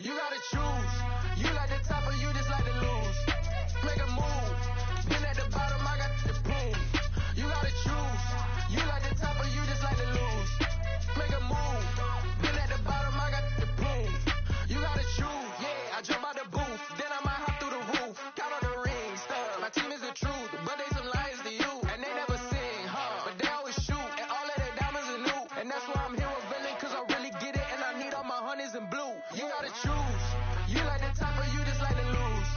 You gotta choose. You like the top or you just like to lose. Make a move. Been at the bottom, I got the boom. You gotta choose. You like the top or you just like to lose. Make a move. Been at the bottom, I got the boom. You gotta choose. Yeah, I jump out the booth. Then I might hop through the roof. Count on the rings. My team is the truth, but they some liars to you. And they never sing, but they always shoot. And all of their diamonds are new. And that's why I'm here with villain, cause I really get it. And I need all my honeys in blue. You gotta choose. You like the top or you just like to lose.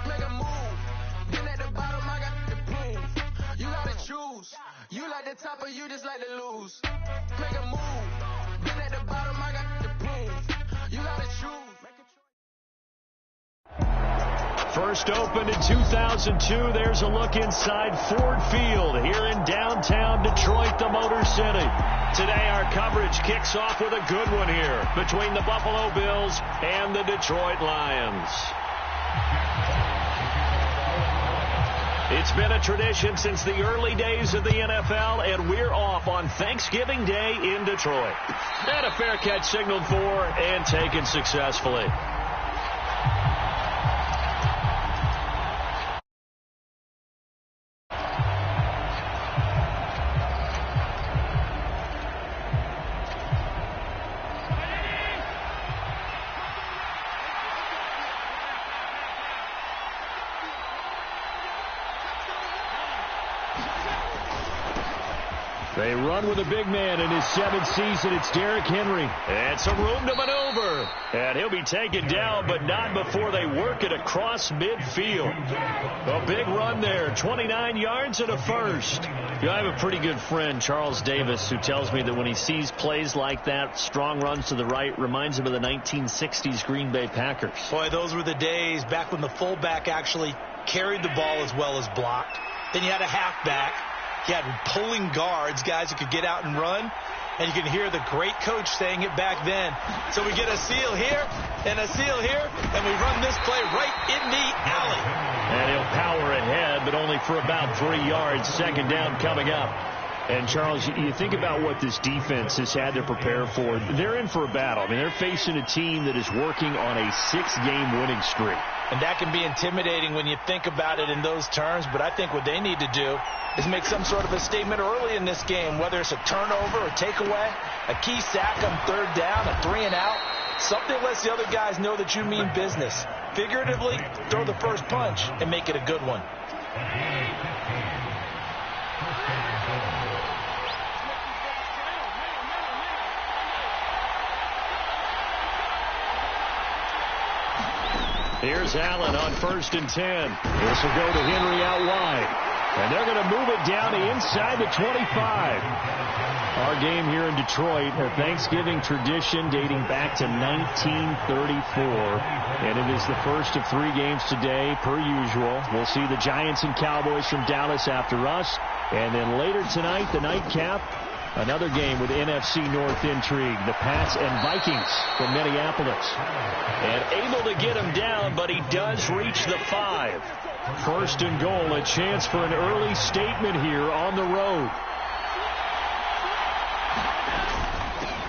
Make a move. Then at the bottom, I got the boom. You gotta choose. You like the top or you just like to lose. Make a move. Then at the bottom, I got the boom. You gotta choose. First opened in 2002. There's a look inside Ford Field here in downtown Detroit, the Motor City. Today our coverage kicks off with a good one here between the Buffalo Bills and the Detroit Lions. It's been a tradition since the early days of the NFL, and we're off on Thanksgiving Day in Detroit. And a fair catch signaled for and taken successfully. They run with a big man in his 7th season. It's Derrick Henry. And some room to maneuver. And he'll be taken down, but not before they work it across midfield. A big run there. 29 yards and a first. You know, I have a pretty good friend, Charles Davis, who tells me that when he sees plays like that, strong runs to the right, reminds him of the 1960s Green Bay Packers. Boy, those were the days back when the fullback actually carried the ball as well as blocked. Then you had a halfback. You had pulling guards, guys who could get out and run. And you can hear the great coach saying it back then. So we get a seal here and a seal here, and we run this play right in the alley. And he'll power ahead, but only for about 3 yards. Second down coming up. And, Charles, you think about what this defense has had to prepare for. They're in for a battle. I mean, they're facing a team that is working on a 6-game winning streak. And that can be intimidating when you think about it in those terms. But I think what they need to do is make some sort of a statement early in this game, whether it's a turnover or takeaway, a key sack on 3rd down, a 3-and-out, something that lets the other guys know that you mean business. Figuratively, throw the first punch and make it a good one. Here's Allen on 1st and 10. This will go to Henry out wide. And they're going to move it down to inside the 25. Our game here in Detroit, a Thanksgiving tradition dating back to 1934. And it is the first of 3 games today, per usual. We'll see the Giants and Cowboys from Dallas after us. And then later tonight, the nightcap, another game with NFC North intrigue. The Pats and Vikings from Minneapolis. And able to get him down, but he does reach the 5. 1st and goal, a chance for an early statement here on the road.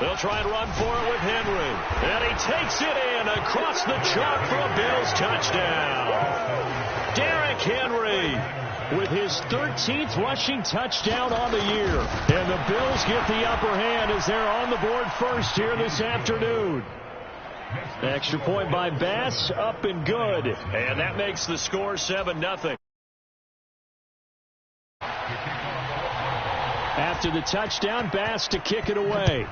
They'll try and run for it with Henry. And he takes it in across the chalk for a Bills touchdown. Derrick Henry with his 13th rushing touchdown on the year. And the Bills get the upper hand as they're on the board first here this afternoon. Extra point by Bass, up and good. And that makes the score 7-0. After the touchdown, Bass to kick it away.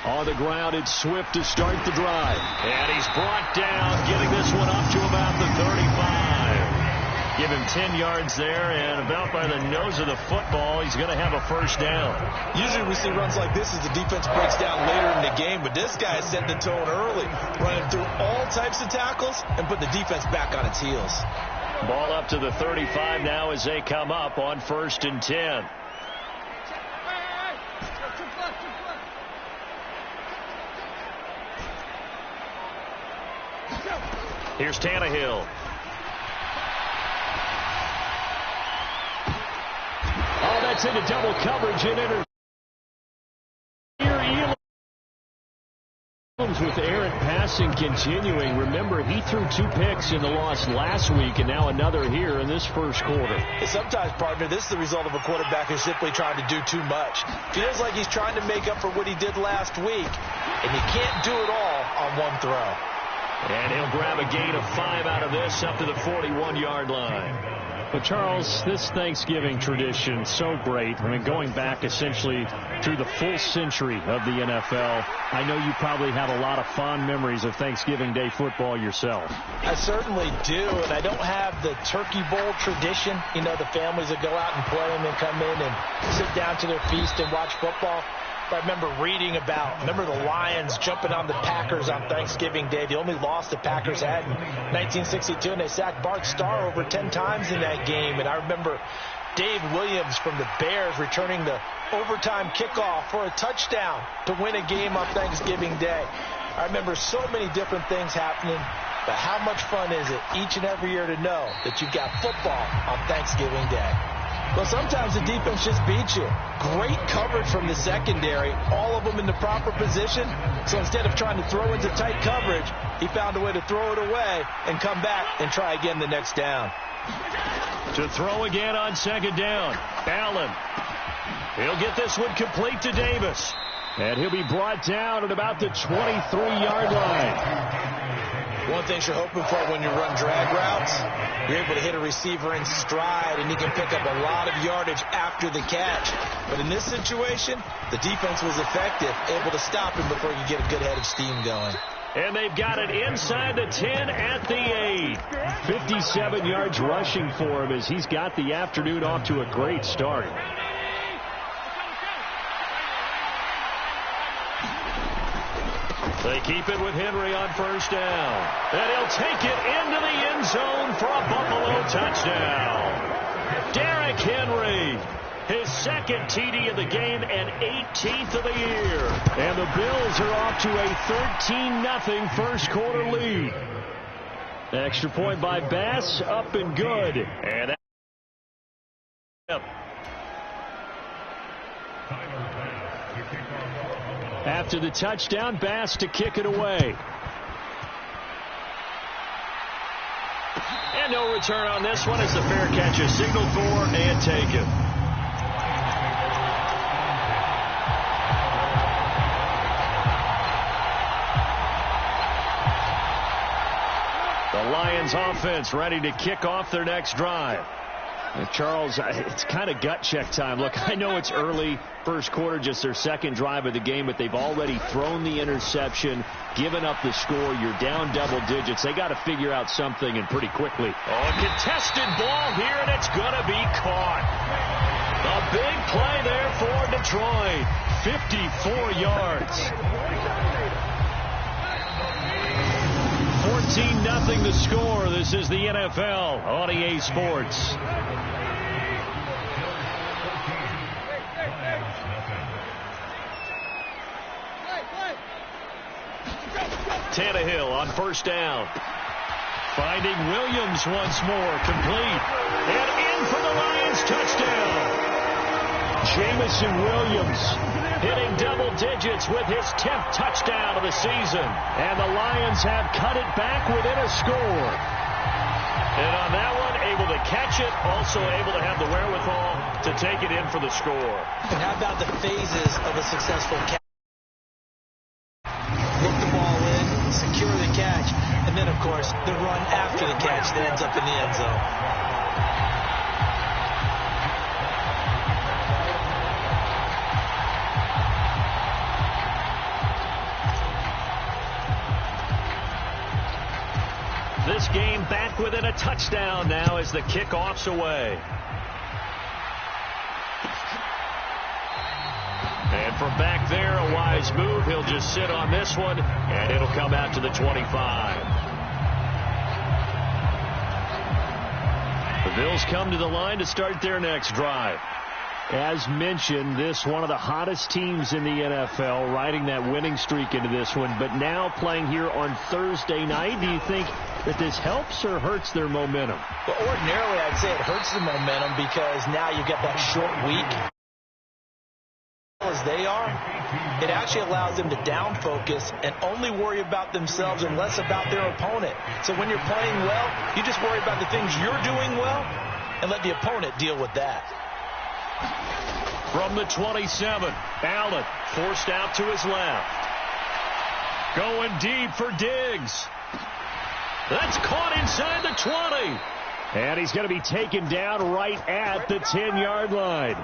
On the ground, it's Swift to start the drive. And he's brought down, getting this one up to about the 35. Give him 10 yards there, and about by the nose of the football, he's going to have a first down. Usually we see runs like this as the defense breaks down later in the game, but this guy set the tone early, running through all types of tackles and put the defense back on its heels. Ball up to the 35 now as they come up on 1st and 10. Here's Tannehill. Oh, that's into double coverage and enter. With errant passing continuing. Remember, he threw 2 picks in the loss last week, and now another here in this first quarter. Sometimes, partner, this is the result of a quarterback who's simply trying to do too much. Feels like he's trying to make up for what he did last week, and you can't do it all on one throw. And he'll grab a gain of 5 out of this up to the 41-yard line. But, Charles, this Thanksgiving tradition, so great. I mean, going back essentially through the full century of the NFL, I know you probably have a lot of fond memories of Thanksgiving Day football yourself. I certainly do, and I don't have the Turkey Bowl tradition. You know, the families that go out and play and then come in and sit down to their feast and watch football. I remember reading about, the Lions jumping on the Packers on Thanksgiving Day. The only loss the Packers had in 1962, and they sacked Bart Starr over 10 times in that game. And I remember Dave Williams from the Bears returning the overtime kickoff for a touchdown to win a game on Thanksgiving Day. I remember so many different things happening, but how much fun is it each and every year to know that you've got football on Thanksgiving Day? Well, sometimes the defense just beats you. Great coverage from the secondary, all of them in the proper position. So instead of trying to throw into tight coverage, he found a way to throw it away and come back and try again the next down. To throw again on 2nd down. Allen. He'll get this one complete to Davis. And he'll be brought down at about the 23-yard line. One thing you're hoping for when you run drag routes, you're able to hit a receiver in stride, and you can pick up a lot of yardage after the catch. But in this situation, the defense was effective, able to stop him before you get a good head of steam going. And they've got it inside the 10 at the 8. 57 yards rushing for him as he's got the afternoon off to a great start. They keep it with Henry on 1st down. And he'll take it into the end zone for a Buffalo touchdown. Derrick Henry, his 2nd TD of the game and 18th of the year. And the Bills are off to a 13-0 first quarter lead. Extra point by Bass, up and good. And after the touchdown, Bass to kick it away. And no return on this one as the fair catch is signaled for and taken. The Lions offense ready to kick off their next drive. Charles, it's kind of gut check time. Look, I know it's early, first quarter, just their 2nd drive of the game, but they've already thrown the interception, given up the score. You're down double digits. They got to figure out something, and pretty quickly. Oh, a contested ball here, and it's going to be caught. A big play there for Detroit. 54 yards. 14-0 the score. This is the NFL on EA Sports. Tannehill on 1st down. Finding Williams once more. Complete. And in for the Lions touchdown. Jamison Williams hitting double digits with his 10th touchdown of the season. And the Lions have cut it back within a score. And on that one, able to catch it, also able to have the wherewithal to take it in for the score. And how about the phases of a successful catch? Look the ball in, secure the catch, and then, of course, the run after the catch that ends up in the end zone. this game back within a touchdown now as the kickoff's away. And from back there, a wise move. He'll just sit on this one, and it'll come out to the 25. The Bills come to the line to start their next drive. As mentioned, this one of the hottest teams in the NFL, riding that winning streak into this one, but now playing here on Thursday night. Do you think that this helps or hurts their momentum? Well, ordinarily, I'd say it hurts the momentum because now you get that short week. As they are, it actually allows them to down focus and only worry about themselves and less about their opponent. So when you're playing well, you just worry about the things you're doing well and let the opponent deal with that. From the 27, Allen forced out to his left. Going deep for Diggs. That's caught inside the 20. And he's going to be taken down right at the 10-yard line.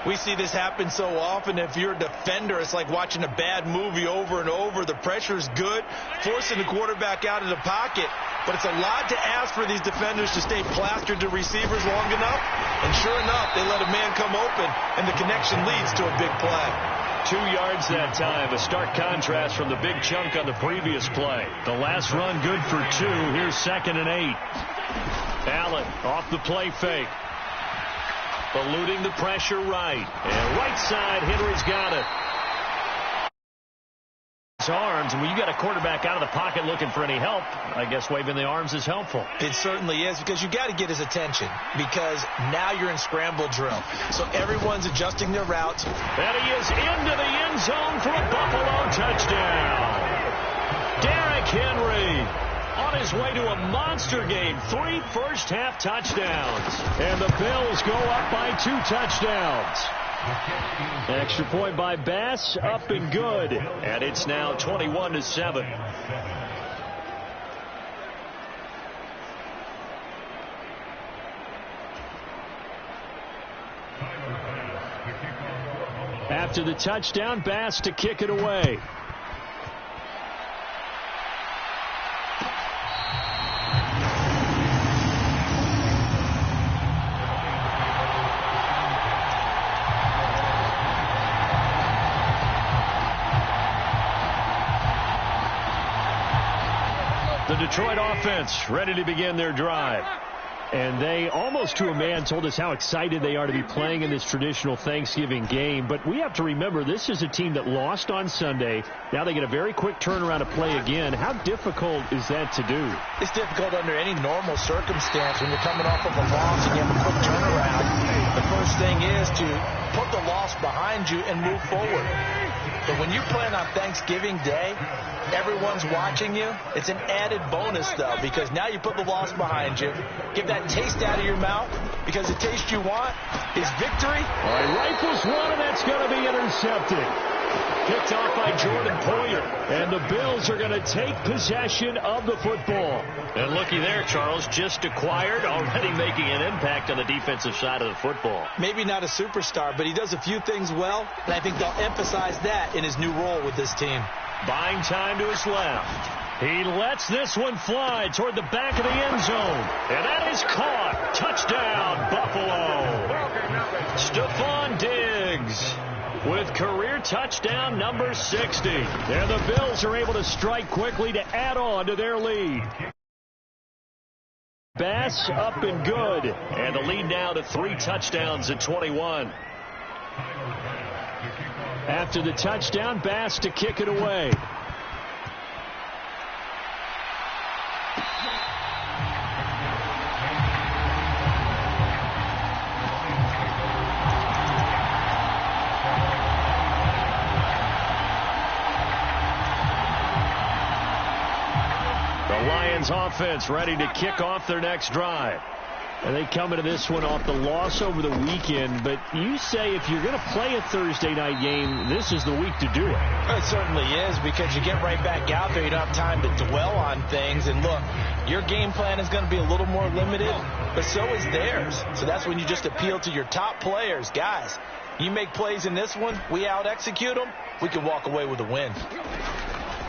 We see this happen so often. If you're a defender, it's like watching a bad movie over and over. The pressure's good, forcing the quarterback out of the pocket. But it's a lot to ask for these defenders to stay plastered to receivers long enough. And sure enough, they let a man come open, and the connection leads to a big play. 2 yards that time, a stark contrast from the big chunk on the previous play. The last run good for 2. Here's 2nd and 8. Allen off the play fake. Eluding the pressure right. And right side, Henry's got it. His arms, and when you got a quarterback out of the pocket looking for any help, I guess waving the arms is helpful. It certainly is, because you got to get his attention, because now you're in scramble drill. So everyone's adjusting their routes. And he is into the end zone for a Buffalo touchdown. Derrick Henry on his way to a monster game. 3 first-half touchdowns. And the Bills go up by 2 touchdowns. Extra point by Bass, up and good. And it's now 21-7. After the touchdown, Bass to kick it away. The Detroit offense ready to begin their drive. And they, almost to a man, told us how excited they are to be playing in this traditional Thanksgiving game. But we have to remember, this is a team that lost on Sunday. Now they get a very quick turnaround to play again. How difficult is that to do? It's difficult under any normal circumstance when you're coming off of a loss and you have a quick turnaround. The first thing is to put the loss behind you and move forward. But when you're playing on Thanksgiving Day, everyone's watching you. It's an added bonus, though, because now you put the loss behind you. Get that taste out of your mouth, because the taste you want is victory. All right, rifles one, and that's going to be intercepted. Picked off by Jordan Poyer. And the Bills are going to take possession of the football. And looky there, Charles, just acquired, already making an impact on the defensive side of the football. Maybe not a superstar, but he does a few things well, and I think they'll emphasize that in his new role with this team. Buying time to his left. He lets this one fly toward the back of the end zone. And that is caught. Touchdown, Buffalo. Stephon Diggs with career touchdown number 60. And the Bills are able to strike quickly to add on to their lead. Bass up and good. And the lead now to 3 touchdowns at 21. After the touchdown, Bass to kick it away. The Lions offense ready to kick off their next drive. And they come into this one off the loss over the weekend. But you say if you're going to play a Thursday night game, this is the week to do it. It certainly is, because you get right back out there. You don't have time to dwell on things. And look, your game plan is going to be a little more limited, but so is theirs. So that's when you just appeal to your top players. Guys, you make plays in this one, we out-execute them, we can walk away with a win.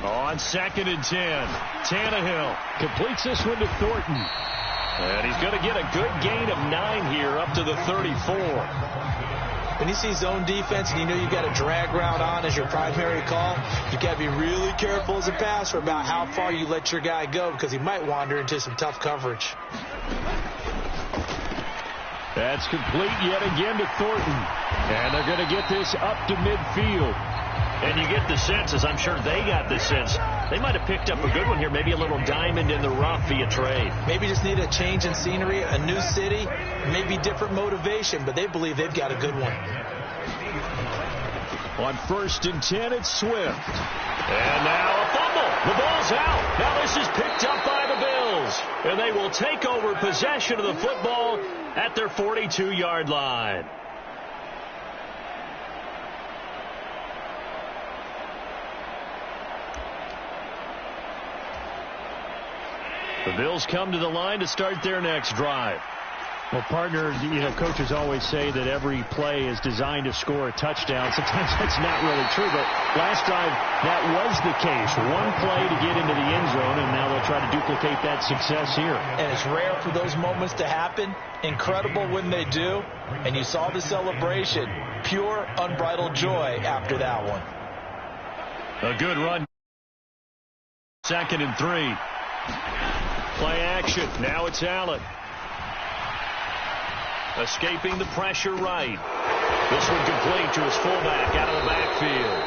On 2nd and 10, Tannehill completes this one to Thornton. And he's going to get a good gain of 9 here up to the 34. When you see zone defense and you know you've got a drag route on as your primary call, you got to be really careful as a passer about how far you let your guy go because he might wander into some tough coverage. That's complete yet again to Thornton. And they're going to get this up to midfield. And you get the sense, as I'm sure they got the sense, they might have picked up a good one here, maybe a little diamond in the rough via trade. Maybe just need a change in scenery, a new city, maybe different motivation, but they believe they've got a good one. On 1st and 10, it's Swift. And now a fumble. The ball's out. Now this is picked up by the Bills. And they will take over possession of the football at their 42-yard line. The Bills come to the line to start their next drive. Well, partner, coaches always say that every play is designed to score a touchdown. Sometimes that's not really true, but last drive, that was the case. One play to get into the end zone, and now they'll try to duplicate that success here. And it's rare for those moments to happen. Incredible when they do. And you saw the celebration. Pure, unbridled joy after that one. A good run. 2nd and 3. Play action. Now it's Allen. Escaping the pressure right. This one complete to his fullback out of the backfield.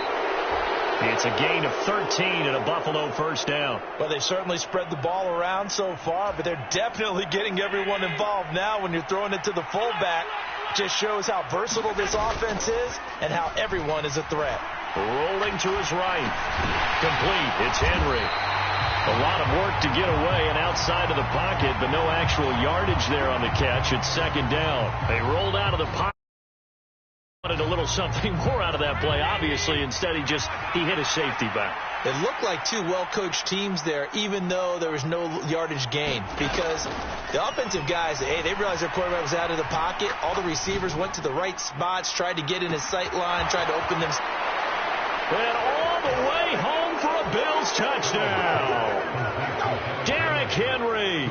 It's a gain of 13 and a Buffalo first down. Well, they certainly spread the ball around so far, but they're definitely getting everyone involved now when you're throwing it to the fullback. Just shows how versatile this offense is and how everyone is a threat. Rolling to his right. Complete. It's Henry. A lot of work to get away and outside of the pocket, but no actual yardage there on the catch. It's 2nd down. They rolled out of the pocket. Wanted a little something more out of that play, obviously. Instead, he hit a safety back. It looked like two well-coached teams there, even though there was no yardage gain. Because the offensive guys, they realized their quarterback was out of the pocket. All the receivers went to the right spots, tried to get in his sight line, tried to open them. And all the way home for a Bills touchdown. Derrick Henry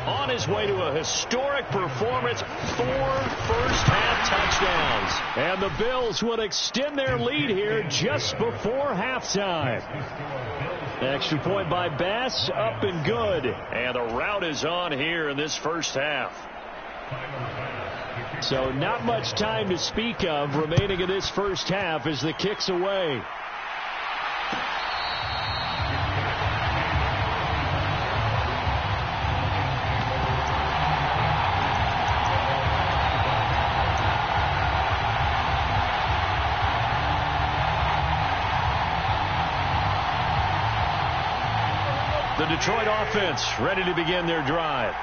on his way to a historic performance, 4 first-half touchdowns. And the Bills would extend their lead here just before halftime. Extra point by Bass, up and good. And the route is on here in this first half. So not much time to speak of remaining in this first half as the kick's away. The Detroit offense ready to begin their drive.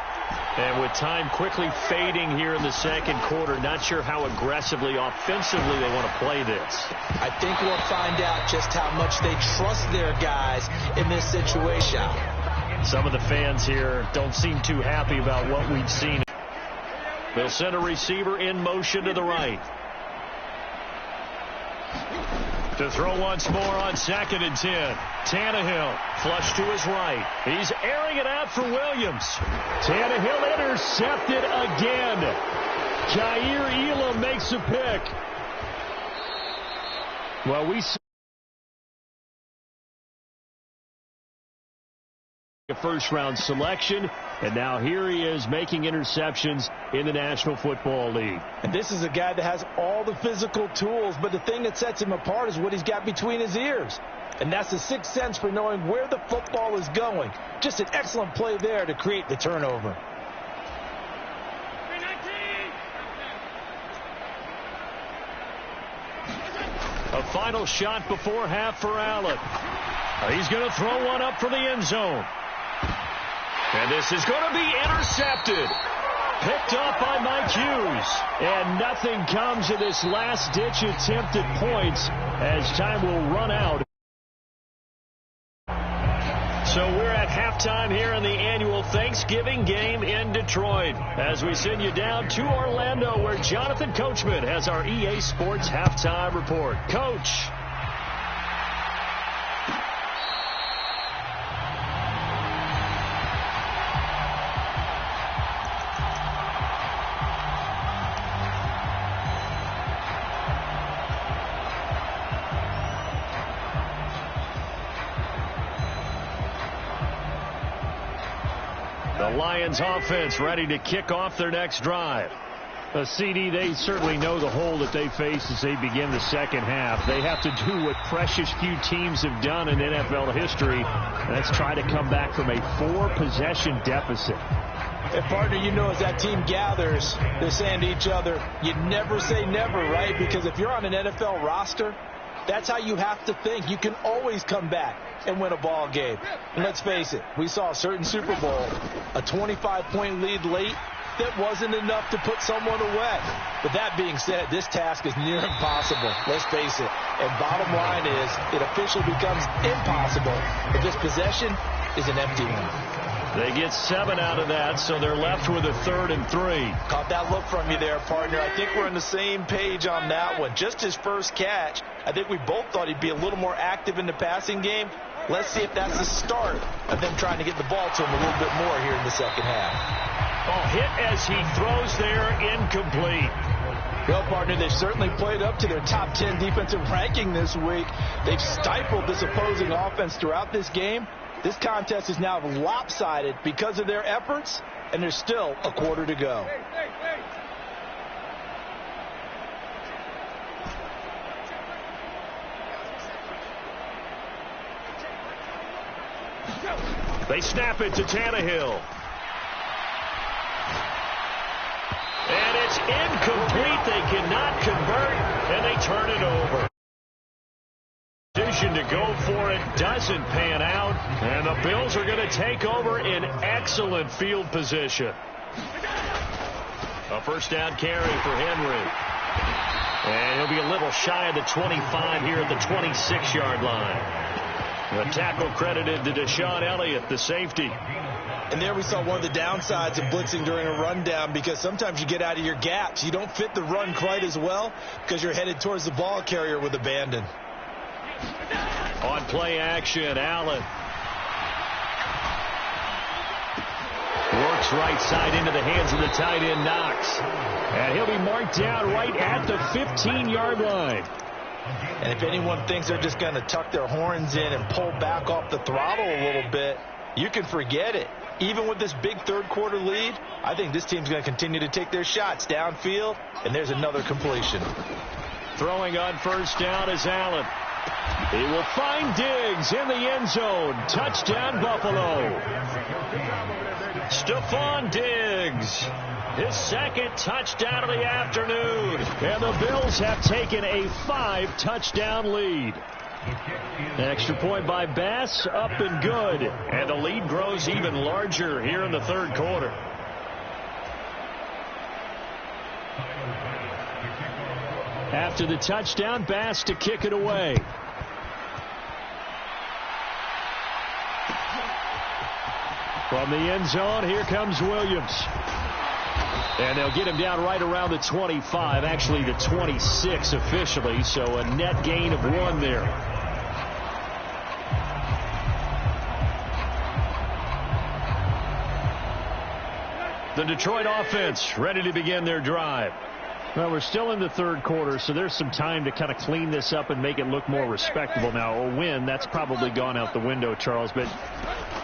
And with time quickly fading here in the second quarter, not sure how aggressively, offensively they want to play this. I think we'll find out just how much they trust their guys in this situation. Some of the fans here don't seem too happy about what we've seen. They'll send a receiver in motion to the right. To throw once more on 2nd and 10. Tannehill flush to his right. He's airing it out for Williams. Tannehill intercepted again. Kaiir Elam makes a pick. Well, we saw a first-round selection, and now here he is making interceptions in the National Football League. And this is a guy that has all the physical tools, but the thing that sets him apart is what he's got between his ears. And that's the sixth sense for knowing where the football is going. Just an excellent play there to create the turnover. A final shot before half for Allen. He's going to throw one up for the end zone. And this is going to be intercepted. Picked up by Mike Hughes. And nothing comes of this last-ditch attempt at points as time will run out. So we're at halftime here in the annual Thanksgiving game in Detroit as we send you down to Orlando where Jonathan Coachman has our EA Sports halftime report. Coach. The Lions offense ready to kick off their next drive. CD, they certainly know the hole that they face as they begin the second half. They have to do what precious few teams have done in NFL history. That's try to come back from a 4-possession deficit. And partner, you know, as that team gathers, they're saying to each other, you never say never, right? Because if you're on an NFL roster, that's how you have to think. You can always come back and win a ball game. And let's face it, we saw a certain Super Bowl, a 25-point lead late. That wasn't enough to put someone away. But that being said, this task is near impossible. Let's face it. And bottom line is, it officially becomes impossible if this possession is an empty one. They get 7 out of that, so they're left with a 3rd and 3. Caught that look from you there, partner. I think we're on the same page on that one. Just his first catch, I think we both thought he'd be a little more active in the passing game. Let's see if that's the start of them trying to get the ball to him a little bit more here in the second half. Oh, hit as he throws there, incomplete. Well, partner, they've certainly played up to their top 10 defensive ranking this week. They've stifled this opposing offense throughout this game. This contest is now lopsided because of their efforts, and there's still a quarter to go. They snap it to Tannehill. And it's incomplete. They cannot convert, and they turn it over. Decision to go for it doesn't pan out, and the Bills are going to take over in excellent field position. A first down carry for Henry. And he'll be a little shy of the 25 here at the 26-yard line. The tackle credited to Deshaun Elliott, the safety. And there we saw one of the downsides of blitzing during a rundown, because sometimes you get out of your gaps. You don't fit the run quite as well because you're headed towards the ball carrier with abandon. On play action, Allen. Works right side into the hands of the tight end, Knox. And he'll be marked down right at the 15-yard line. And if anyone thinks they're just going to tuck their horns in and pull back off the throttle a little bit, you can forget it. Even with this big third-quarter lead, I think this team's going to continue to take their shots downfield, and there's another completion. Throwing on first down is Allen. He will find Diggs in the end zone. Touchdown, Buffalo. Stephon Diggs, his second touchdown of the afternoon. And the Bills have taken a 5-touchdown lead. Extra point by Bass, up and good. And the lead grows even larger here in the third quarter. After the touchdown, Bass to kick it away. From the end zone, here comes Williams. And they'll get him down right around the 25, actually the 26 officially, so a net gain of 1 there. The Detroit offense ready to begin their drive. Well, we're still in the third quarter, so there's some time to kind of clean this up and make it look more respectable. Now, a win, that's probably gone out the window, Charles, but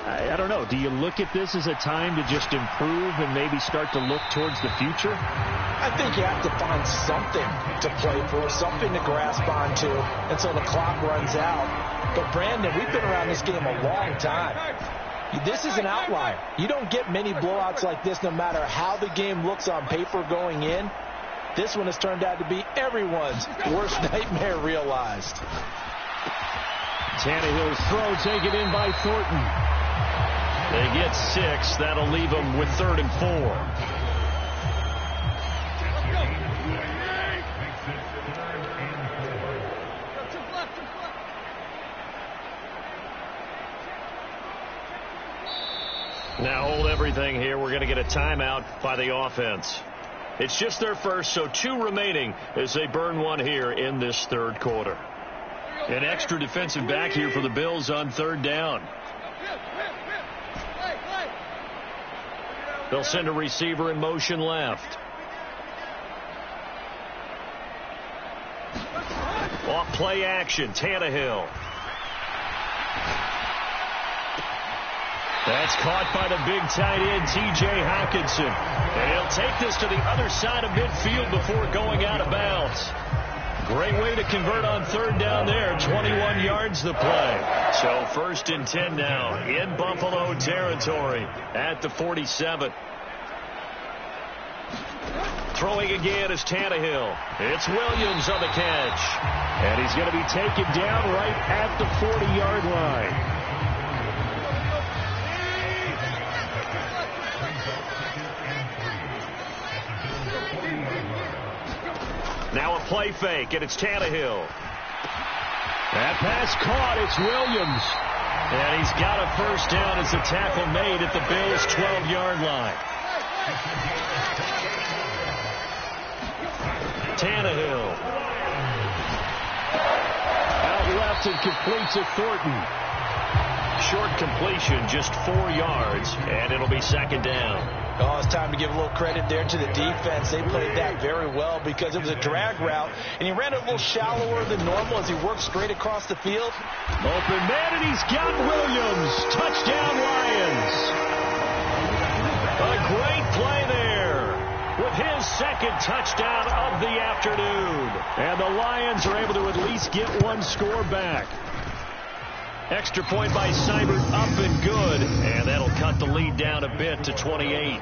I don't know. Do you look at this as a time to just improve and maybe start to look towards the future? I think you have to find something to play for, something to grasp onto until the clock runs out. But, Brandon, we've been around this game a long time. This is an outlier. You don't get many blowouts like this no matter how the game looks on paper going in. This one has turned out to be everyone's worst nightmare realized. Tannehill's throw taken in by Thornton. They get 6. That'll leave them with 3rd and 4. Now hold everything here. We're going to get a timeout by the offense. It's just their first, so 2 remaining as they burn 1 here in this third quarter. An extra defensive back here for the Bills on 3rd down. They'll send a receiver in motion left. Off play action, Tannehill. That's caught by the big tight end, T.J. Hockenson. And he'll take this to the other side of midfield before going out of bounds. Great way to convert on third down there. 21 yards the play. So 1st and 10 now in Buffalo territory at the 47. Throwing again is Tannehill. It's Williams on the catch. And he's going to be taken down right at the 40-yard line. Now a play fake, and it's Tannehill. That pass caught. It's Williams. And he's got a first down as the tackle made at the Bills' 12-yard line. Tannehill. Out left and completes it Thornton. Short completion, just 4 yards, and it'll be 2nd down. Oh, it's time to give a little credit there to the defense. They played that very well because it was a drag route, and he ran it a little shallower than normal as he worked straight across the field. Open man, and he's got Williams. Touchdown, Lions. A great play there with his 2nd touchdown of the afternoon. And the Lions are able to at least get one score back. Extra point by Seibert, up and good. And that'll cut the lead down a bit to 28.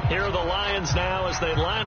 Here are the Lions now as they line